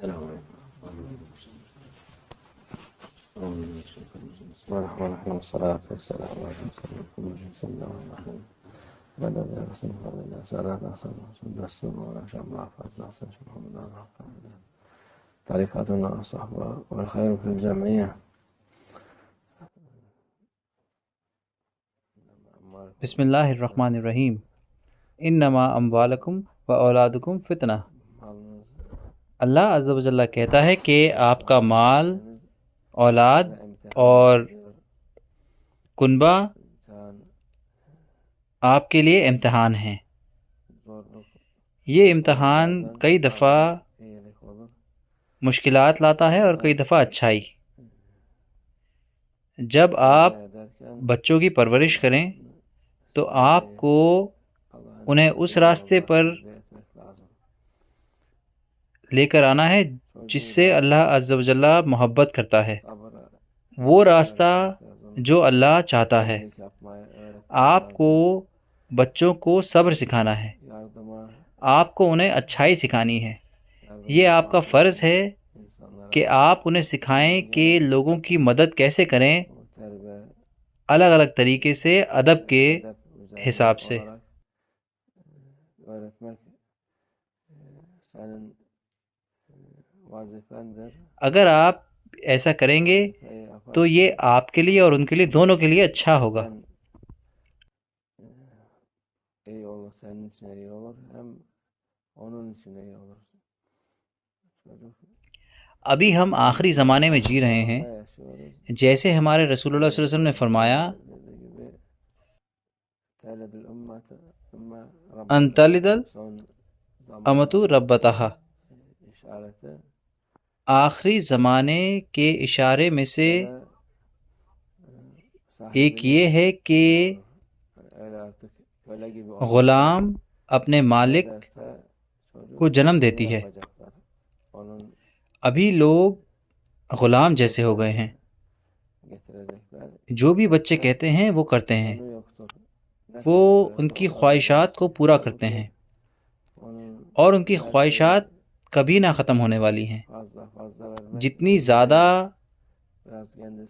السلام علیکم والصلاة والسلام على رسول الله صلى الله عليه وسلم. بدأ رسول الله صلى الله عليه وسلم رسول الله شاء الله فازنا صلى الله عليه وسلم. طريقتنا الصحبة والخير في الجمعية. بسم اللہ الرحمن الرحیم. انما اموالکم و اولادکم فتنہ. اللہ عز و جل کہتا ہے کہ آپ کا مال، اولاد اور کنبہ آپ کے لیے امتحان ہیں. یہ امتحان کئی دفعہ مشکلات لاتا ہے اور کئی دفعہ اچھائی. جب آپ بچوں کی پرورش کریں تو آپ کو انہیں اس راستے پر لے کر آنا ہے جس سے اللہ عز و جل محبت کرتا ہے، وہ راستہ جو اللہ چاہتا ہے. آپ کو بچوں کو صبر سکھانا ہے، آپ کو انہیں اچھائی سکھانی ہے. یہ آپ کا فرض ہے کہ آپ انہیں سکھائیں کہ لوگوں کی مدد کیسے کریں، الگ الگ طریقے سے، ادب کے حساب سے. اگر آپ ایسا کریں گے تو یہ آپ کے لیے اور ان کے لیے، دونوں کے لیے اچھا ہوگا. ابھی ہم آخری زمانے میں جی رہے ہیں. جیسے ہمارے رسول اللہ صلی اللہ علیہ وسلم نے فرمایا، ان تلد الامۃ ربتہا. آخری زمانے کے اشارے میں سے ایک یہ ہے کہ غلام اپنے مالک کو جنم دیتی ہے. ابھی لوگ غلام جیسے ہو گئے ہیں، جو بھی بچے کہتے ہیں وہ کرتے ہیں، وہ ان کی خواہشات کو پورا کرتے ہیں اور ان کی خواہشات کبھی نہ ختم ہونے والی ہیں. جتنی زیادہ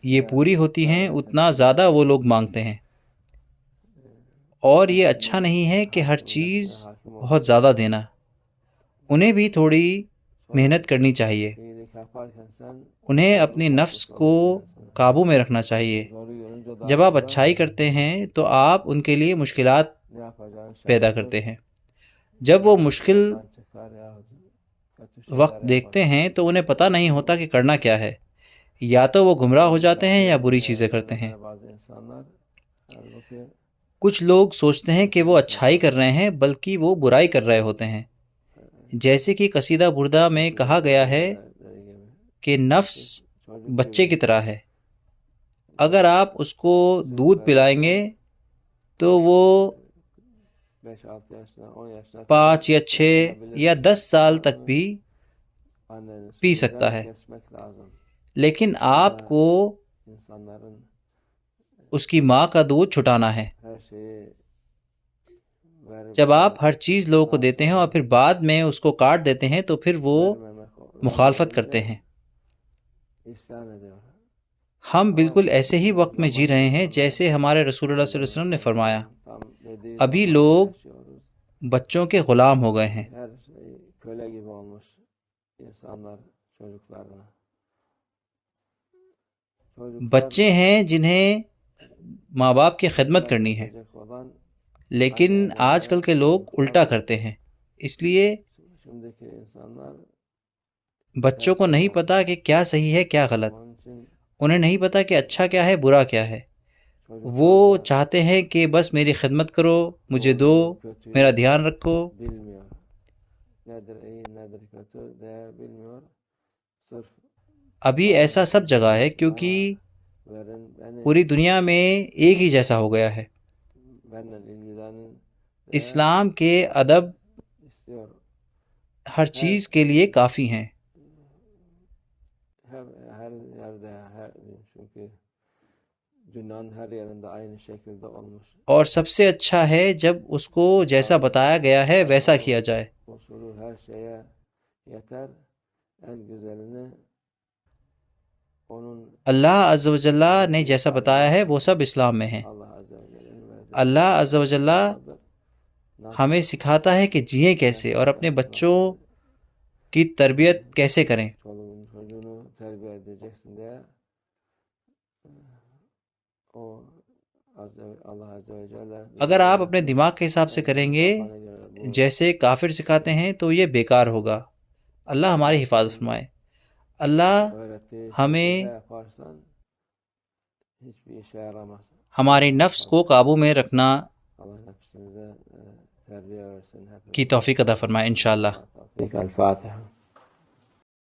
یہ پوری ہوتی ہیں اتنا زیادہ وہ لوگ مانگتے ہیں، اور یہ اچھا نہیں ہے کہ ہر چیز بہت زیادہ دینا. انہیں بھی تھوڑی محنت کرنی چاہیے، انہیں اپنی نفس کو قابو میں رکھنا چاہیے. جب آپ اچھائی کرتے ہیں تو آپ ان کے لیے مشکلات پیدا کرتے ہیں. جب وہ مشکل وقت دیکھتے ہیں تو انہیں پتہ نہیں ہوتا کہ کرنا کیا ہے. یا تو وہ گمراہ ہو جاتے ہیں یا بری چیزیں کرتے ہیں. کچھ لوگ سوچتے ہیں کہ وہ اچھائی کر رہے ہیں بلکہ وہ برائی کر رہے ہوتے ہیں. جیسے کہ قصیدہ بردہ میں کہا گیا ہے کہ نفس بچے کی طرح ہے، اگر آپ اس کو دودھ پلائیں گے تو وہ 5 یا 6 یا 10 سال تک بھی پی سکتا ہے، لیکن آپ کو اس کی ماں کا دودھ چھٹانا ہے. جب آپ ہر چیز لوگوں کو دیتے ہیں اور پھر بعد میں اس کو کاٹ دیتے ہیں تو پھر وہ مخالفت کرتے ہیں. ہم بالکل ایسے ہی وقت میں جی رہے ہیں جیسے ہمارے رسول اللہ صلی اللہ علیہ وسلم نے فرمایا. ابھی لوگ بچوں کے غلام ہو گئے ہیں. بچے ہیں جنہیں ماں باپ کی خدمت کرنی ہے، لیکن آج کل کے لوگ الٹا کرتے ہیں. اس لیے بچوں کو نہیں پتا کہ کیا صحیح ہے کیا غلط، انہیں نہیں پتا کہ اچھا کیا ہے برا کیا ہے. وہ چاہتے ہیں کہ بس میری خدمت کرو، مجھے دو، میرا دھیان رکھو. ابھی ایسا سب جگہ ہے کیونکہ پوری دنیا میں ایک ہی جیسا ہو گیا ہے. اسلام کے ادب ہر چیز کے لیے کافی ہیں. اور سب سے اچھا ہے جب اس کو جیسا بتایا گیا ہے ویسا کیا جائے. en güzelini onun اللہ عز و جل نے جیسا بتایا ہے وہ سب اسلام میں ہے. Allah Azze ve Celle'nin verdiği اللہ عز و جل vardır. ہمیں سکھاتا ہے کہ جئیں کیسے اور اپنے بچوں کی تربیت کیسے کریں. Çoluğunu çocuğunu terbiye edeceksin diye o Allah Azze ve Celle اگر آپ اپنے دماغ کے حساب سے کریں گے جیسے کافر سکھاتے ہیں تو یہ بیکار ہوگا. اللہ ہماری حفاظت فرمائے. اللہ öğrettiği ہمیں şekilde yaparsan hiçbir işe yaramaz. ہمارے نفس کو قابو میں رکھنا Allah nefsimize terbiye versin hepimize. کی توفیق عطا فرمائے انشاءاللہ. El Fatiha.